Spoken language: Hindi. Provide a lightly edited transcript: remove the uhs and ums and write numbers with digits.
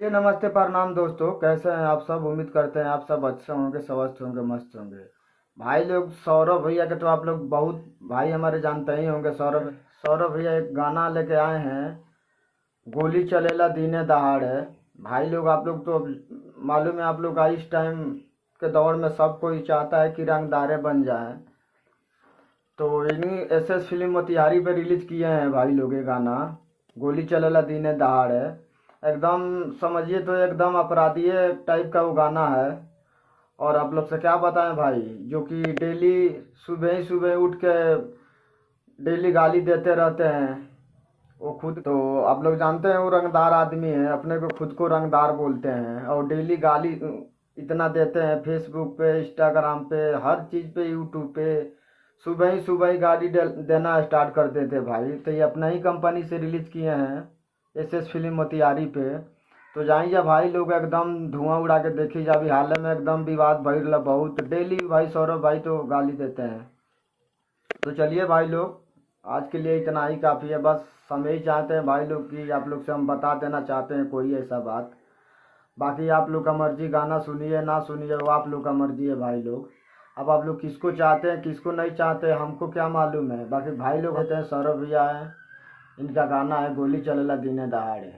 ये नमस्ते प्रणाम दोस्तों, कैसे हैं आप सब। उम्मीद करते हैं आप सब अच्छे होंगे, स्वस्थ होंगे, मस्त होंगे। भाई लोग, सौरभ भैया के तो आप लोग बहुत भाई हमारे जानते ही होंगे। सौरभ सौरभ भैया एक गाना लेके आए हैं, गोली चलेला दीने दहाड़े। भाई लोग, आप लोग तो मालूम है, आप लोग का इस टाइम के दौर में सब कोई चाहता है कि रंगदारे बन जाए। तो इन्हीं एसएस फिल्म मोतिहारी पे रिलीज किए हैं भाई लोग ये गाना, गोली चलेला दीने दहाड़े। एकदम समझिए तो एकदम अपराधी टाइप का वो गाना है। और आप लोग से क्या बताएं भाई, जो कि डेली सुबह ही सुबह उठ के डेली गाली देते रहते हैं। वो खुद तो आप लोग जानते हैं वो रंगदार आदमी है, अपने को खुद को रंगदार बोलते हैं और डेली गाली इतना देते हैं। फेसबुक पे, इंस्टाग्राम पे, हर चीज़ पे, यूट्यूब पे सुबह ही गाली देना स्टार्ट कर देते भाई। तो ये अपना ही कंपनी से रिलीज किए हैं एसएस फिल्म मोतिहारी पे। तो जाइए भाई लोग, एकदम धुआं उड़ा के देखी जा। अभी हाल में एकदम विवाद भइल बहुत, डेली भाई सौरभ भाई तो गाली देते हैं। तो चलिए भाई लोग, आज के लिए इतना ही काफ़ी है। बस हम यही चाहते हैं भाई लोग कि आप लोग से हम बता देना चाहते हैं कोई ऐसा बात। बाकी आप लोग का मर्जी, गाना सुनिए ना सुनिए वो आप लोग का मर्जी है भाई लोग। अब आप लोग किसको चाहते हैं किसको नहीं चाहते हमको क्या मालूम है। बाकी भाई लोग होते हैं, सौरभ भैया हैं, इनका गाना है गोली चलेला दीने दहाड़े।